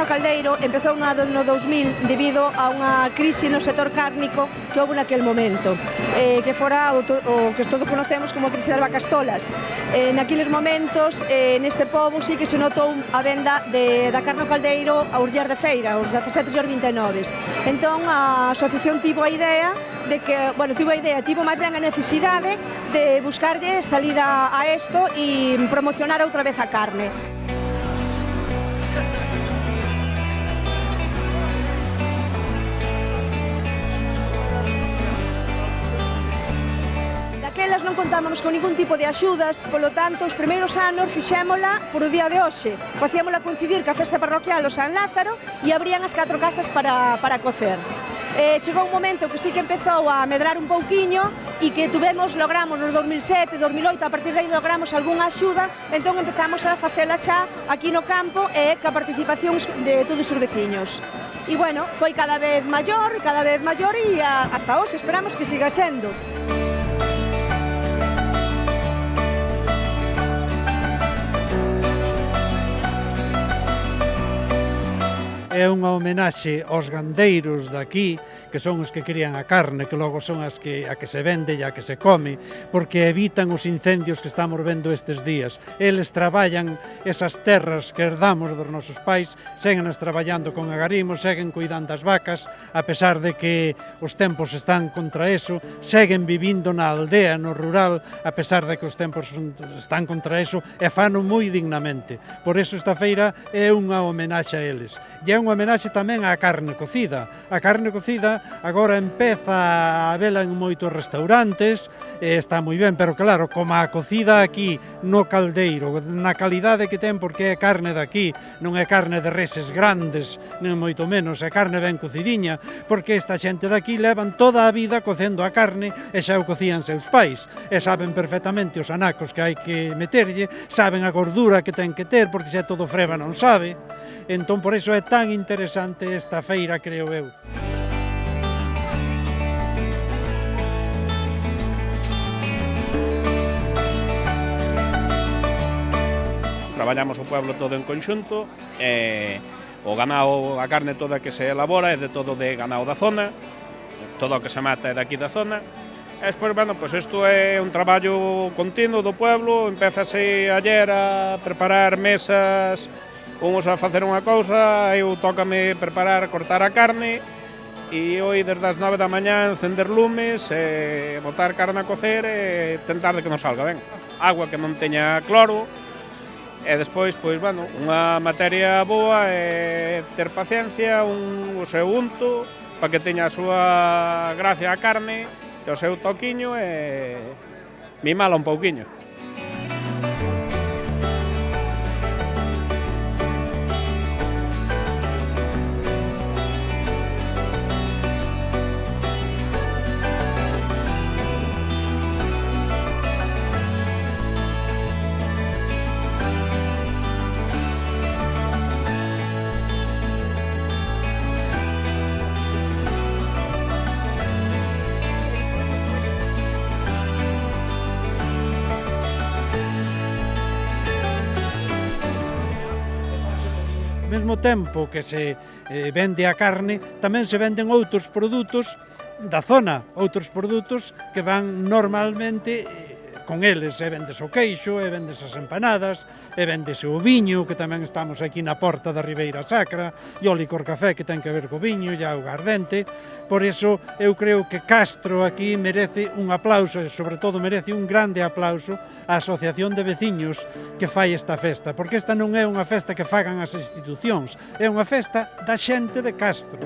Carne Caldeiro empezou no 2000 debido a unha crise no sector cárnico que houve naquel momento, que fora o que todos conocemos como a crise das vacas tolas. Naqueles momentos, neste pobo sí que se notou a venda da carne caldeiro aos días de feira, os 17 e os 29. Entón, a asociación tivo a idea de que, bueno, tivo máis ben a necesidade de buscarlle salida a isto e promocionar outra vez a carne. Daquelas non contábamos con ningún tipo de axudas, polo tanto, os primeiros anos fixémola por o día de hoxe. Facíamola coincidir ca festa parroquial o San Lázaro e abrían as 4 casas para cocer. Chegou un momento que sí que empezou a medrar un pouquiño e que logramos no 2007, 2008, a partir de aí logramos algunha axuda, entón empezamos a facela xa aquí no campo e ca participación de todos os veciños. E bueno, foi cada vez maior e hasta hoxe esperamos que siga sendo. É unha homenaxe aos gandeiros daqui, que son os que crían a carne, que logo son a que se vende e a que se come, porque evitan os incendios que estamos vendo estes días. Eles traballan esas terras que herdamos dos nosos pais, seguen traballando con agarimos, seguen cuidando das vacas, a pesar de que os tempos están contra eso, seguen vivindo na aldea, no rural, a pesar de que os tempos están contra eso, e fano moi dignamente. Por eso esta feira é unha homenaxe a eles. E é unha homenaxe tamén á carne cocida. A carne cocida agora empeza a vela en moitos restaurantes, está moi ben, pero claro, como a cocida aquí no caldeiro, na calidade que ten, porque é carne daqui, non é carne de reses grandes, nem moito menos, é carne ben cocidiña, porque esta xente daqui levan toda a vida cocendo a carne e xa o cocían seus pais, e saben perfectamente os anacos que hai que meterlle, saben a gordura que ten que ter, porque xa todo freva non sabe. Entón, por iso é tan interesante esta feira, creo eu. Traballamos o pueblo todo en conxunto, o ganao, a carne toda que se elabora é de todo de ganao da zona, todo o que se mata é daqui da zona. E despois, bueno, pois isto é un traballo continuo do pueblo, empezase ayer a preparar mesas, uns a facer unha cousa, eu tócame preparar, cortar a carne, e hoxe desde as 9 da mañá encender lumes, botar carne a cocer e tentar de que non salga ben. Agua que non teña cloro, e despois, pois, bueno, unha materia boa é ter paciencia, o seu unto, para que teña a súa gracia a carne, e o seu toquiño e mimala un pouquiño. Ao mesmo tempo que se vende a carne, tamén se venden outros produtos da zona, outros produtos que van normalmente con eles, vendes o queixo, vendes as empanadas, vendese o viño, que tamén estamos aquí na porta da Ribeira Sacra, e o licor café que ten que ver co viño, e o aguardente. Por iso eu creo que Castro aquí merece un aplauso, e sobre todo merece un grande aplauso á Asociación de Veciños que fai esta festa, porque esta non é unha festa que fagan as institucións, é unha festa da xente de Castro.